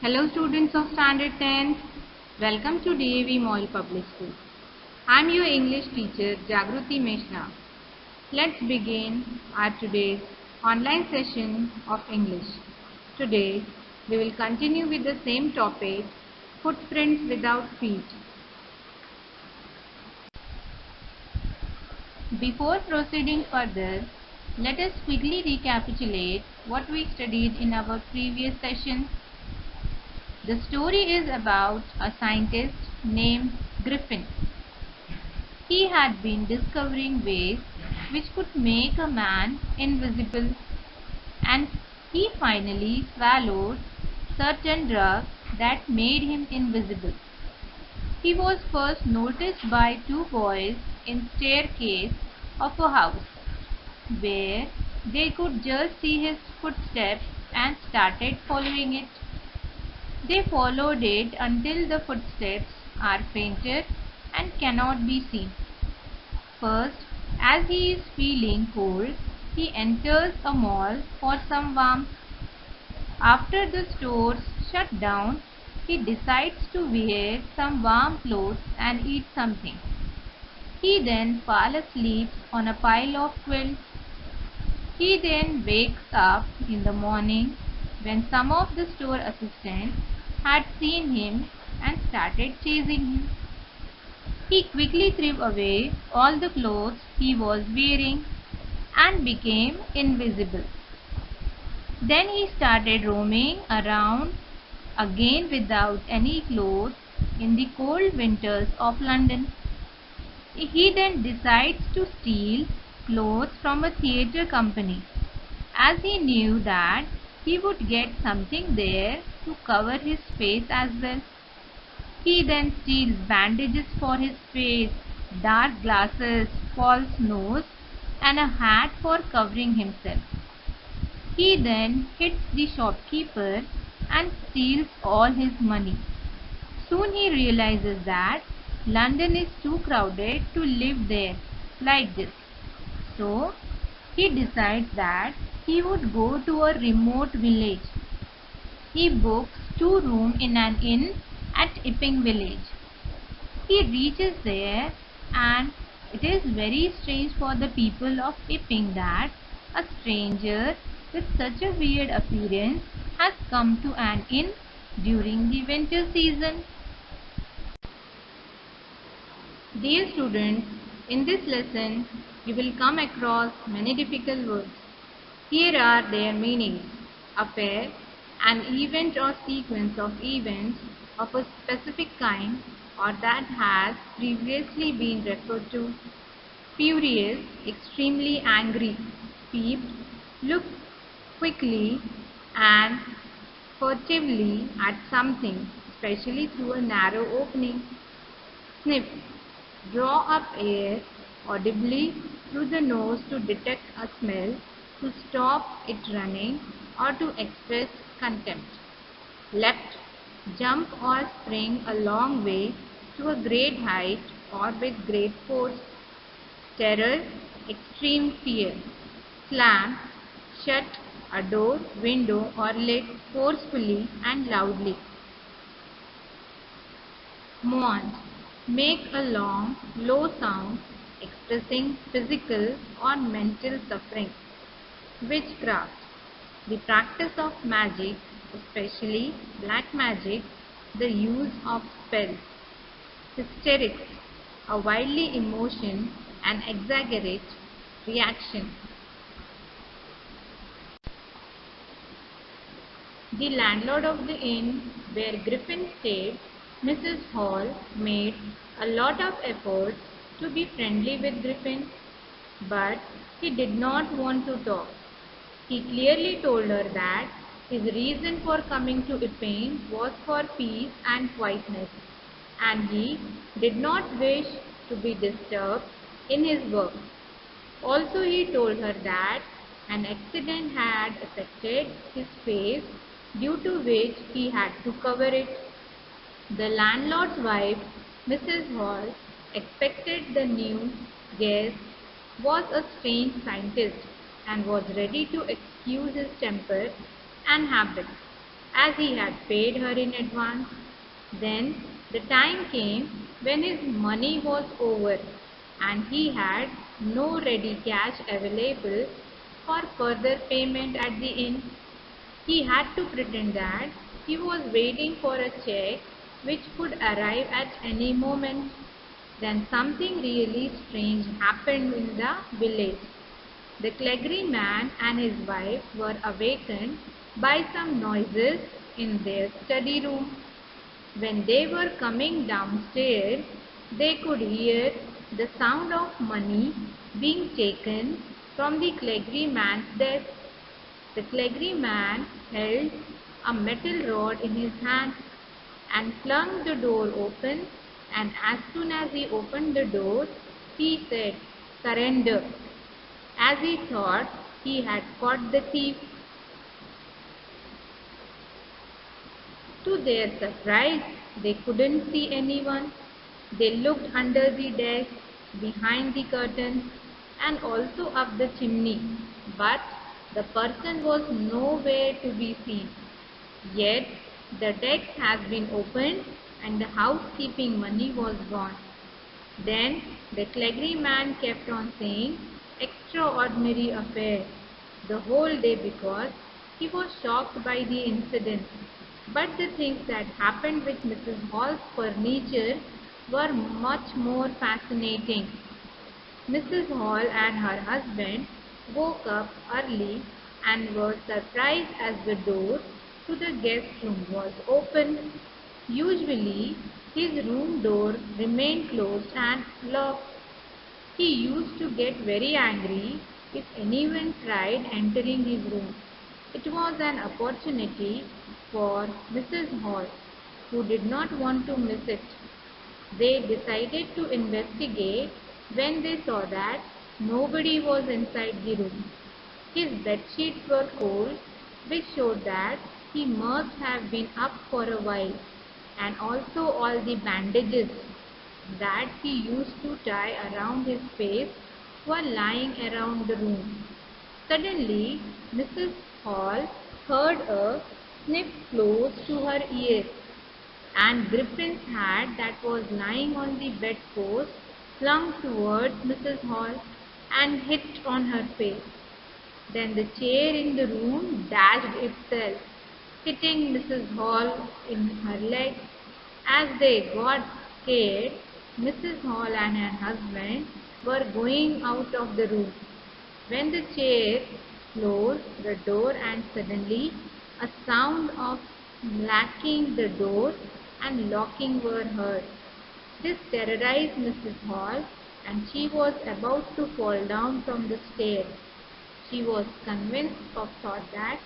Hello students of Standard 10th. Welcome to DAV Model Public School. I am your English teacher Jagruti Mishra. Let's begin our today's online session of English. Today we will continue with the same topic, footprints without feet. Before proceeding further, let us quickly recapitulate what we studied in our previous session. The story is about a scientist named Griffin. He had been discovering ways which could make a man invisible, and he finally swallowed certain drug that made him invisible. He was first noticed by two boys in staircase of a house, where they could just see his footsteps and started following it. They followed it until the footsteps are fainter and cannot be seen. First, as he is feeling cold, he enters a mall for some warmth. After the stores shut down, he decides to wear some warm clothes and eat something. He then falls asleep on a pile of quilts. He then wakes up in the morning when some of the store assistants had seen him and started chasing him. He quickly threw away all the clothes he was wearing and became invisible. Then he started roaming around again without any clothes in the cold winters of London. He then decides to steal clothes from a theatre company, as he knew that he would get something there to cover his face as well. He then steals bandages for his face, dark glasses, false nose, and a hat for covering himself. He then hits the shopkeeper and steals all his money. Soon he realizes that London is too crowded to live there like this. So he decides that he would go to a remote village. He books 2 rooms in an inn at Epping village. He reaches there, and it is very strange for the people of Epping that a stranger with such a weird appearance has come to an inn during the winter season. Dear students, in this lesson you will come across many difficult words. Here are their meanings. Affair, an event or sequence of events of a specific kind or that has previously been referred to. Furious, extremely angry. Peeped, looked quickly and furtively at something, especially through a narrow opening. Sniff, draw up air audibly through the nose to detect a smell, to stop it running, or to express contempt. Leapt, jump or spring a long way to a great height or with great force. Terror, extreme fear. Slam, shut a door, window or lid forcefully and loudly. Moan, make a long, low sound expressing physical or mental suffering. Witchcraft, the practice of magic, especially black magic, the use of spells. Hysterics, a wildly emotion and exaggerate reaction. The landlord of the inn where Griffin stayed, Mrs. Hall, made a lot of efforts to be friendly with Griffin, but he did not want to talk. He clearly told her that his reason for coming to Epping was for peace and quietness, and he did not wish to be disturbed in his work. Also, he told her that an accident had affected his face, due to which he had to cover it. The landlord's wife, Mrs. Hall, expected the new guest was a strange scientist and was ready to excuse his temper and habits, as he had paid her in advance. Then the time came when his money was over and he had no ready cash available for further payment at the inn. He had to pretend that he was waiting for a check which could arrive at any moment. Then something really strange happened in the village. The Clegg man and his wife were awakened by some noises in their study room. When they were coming downstairs, they could hear the sound of money being taken from the Clegg man's desk. The Clegg man held a metal rod in his hand and flung the door open, and as soon as he opened the door, he said, "Surrender," as he thought he had caught the thief. To their surprise, they couldn't see anyone. They looked under the desk, behind the curtains, and also up the chimney, but the person was nowhere to be seen. Yet the desk has been opened and the housekeeping money was gone. Then the Clegg man kept on saying extraordinary affair the whole day because he was shocked by the incident. But the things that happened with Mrs. Hall's furniture were much more fascinating. Mrs. Hall and her husband woke up early and were surprised as the door to the guest room was open. Usually, his room door remained closed and locked. He used to get very angry if anyone tried entering his room. It was an opportunity for Mrs. Hall, who did not want to miss it. They decided to investigate when they saw that nobody was inside the room. His bed sheets were cold, which showed that he must have been up for a while, and also all the bandages that he used to tie around his face were lying around the room. Suddenly, Mrs. Hall heard a sniff close to her ear, and Griffin's hat that was lying on the bedpost flung towards Mrs. Hall and hit on her face. Then the chair in the room dashed itself, hitting Mrs. Hall in her leg. As they got scared, Mrs. Hall and her husband were going out of the room when the chair closed the door and suddenly a sound of locking the door and locking were heard. This terrorized Mrs. Hall and she was about to fall down from the stairs. She was convinced of thought that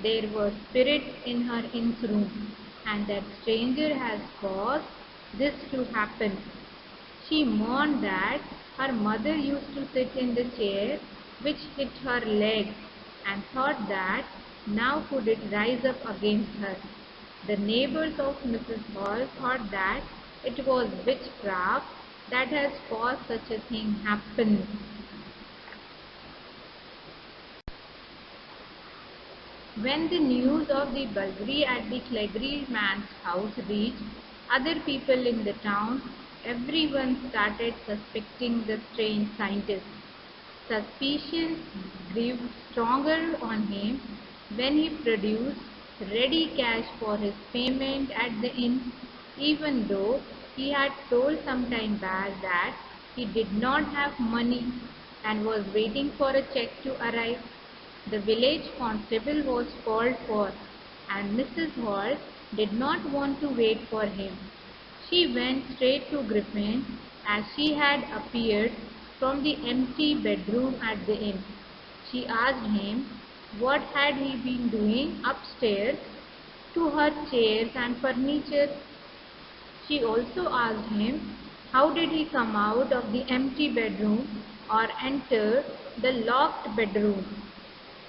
there were spirits in her inn's room and that stranger has caused this to happen. She mourned that her mother used to sit in the chair which hit her leg and thought that now could it rise up against her. The neighbors of Mrs. Hall thought that it was witchcraft that has caused such a thing happen. When the news of the burglary at the Clegg man's house reached other people in the town, everyone started suspecting the strange scientist. Suspicions grew stronger on him when he produced ready cash for his payment at the inn, even though he had told some time back that he did not have money and was waiting for a check to arrive. The village constable was called for, and Mrs. Hall did not want to wait for him. She went straight to Griffin as she had appeared from the empty bedroom at the inn. She asked him what had he been doing upstairs to her chairs and furniture. She also asked him how did he come out of the empty bedroom or enter the locked bedroom.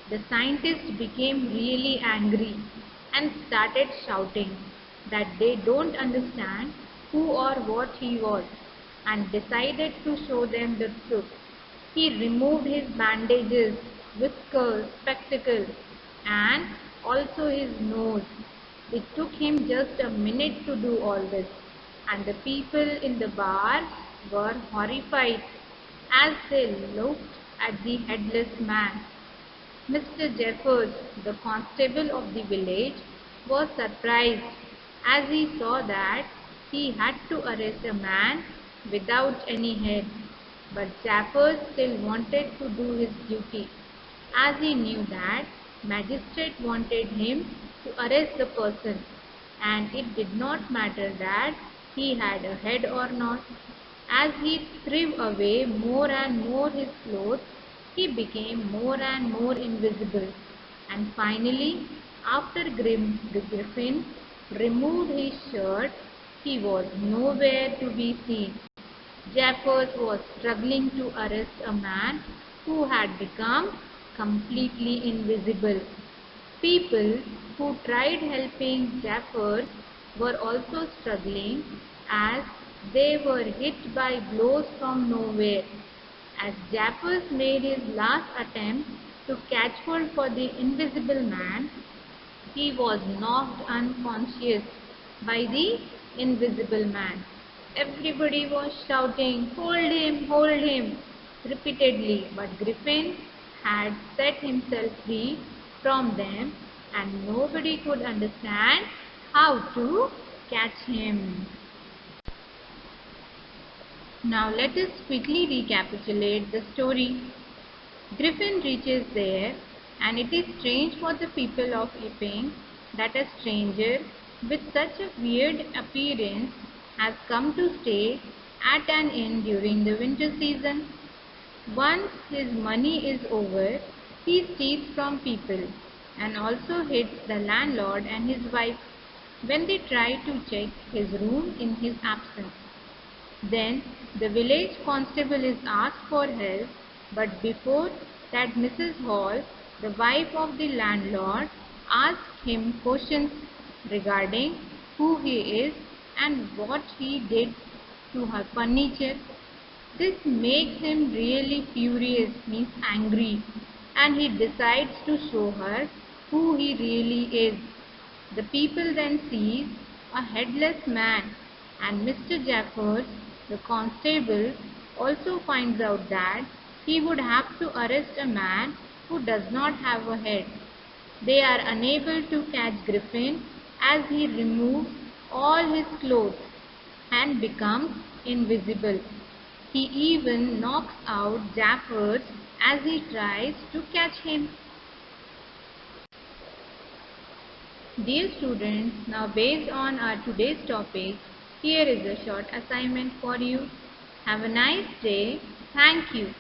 The scientist became really angry and started shouting that they don't understand who or what he was and decided to show them the truth. He removed his bandages, whiskers, spectacles and also his nose. It took him just a minute to do all this, and the people in the bar were horrified as they looked at the headless man. Mr. Jeffers, the constable of the village, was surprised as he saw that he had to arrest a man without any head. But Jeffers still wanted to do his duty, as he knew that magistrate wanted him to arrest the person, and it did not matter that he had a head or not. As he threw away more and more his clothes, he became more and more invisible, and finally, after the Griffin removed his shirt, he was nowhere to be seen. Jeffers was struggling to arrest a man who had become completely invisible. People who tried helping Jeffers were also struggling as they were hit by blows from nowhere. As Jeffers made his last attempt to catch hold for the invisible man, he was knocked unconscious by the invisible man. Everybody was shouting, hold him, repeatedly, but Griffin had set himself free from them and nobody could understand how to catch him. Now let us quickly recapitulate the story. Griffin reaches there, and it is strange for the people of Epping that a stranger with such a weird appearance has come to stay at an inn during the winter season. Once his money is over, he steals from people and also hits the landlord and his wife when they try to check his room in his absence. Then the village constable is asked for help, but before that Mrs. Hall, the wife of the landlord, asks him questions regarding who he is and what he did to her furniture. This makes him really furious, means angry, and he decides to show her who he really is. The people then sees a headless man, and Mr. Jeffers, the constable, also finds out that he would have to arrest a man who does not have a head. They are unable to catch Griffin as he removes all his clothes and becomes invisible. He even knocks out Jeffers as he tries to catch him. Dear students, now based on our today's topic, here is a short assignment for you. Have a nice day. Thank you.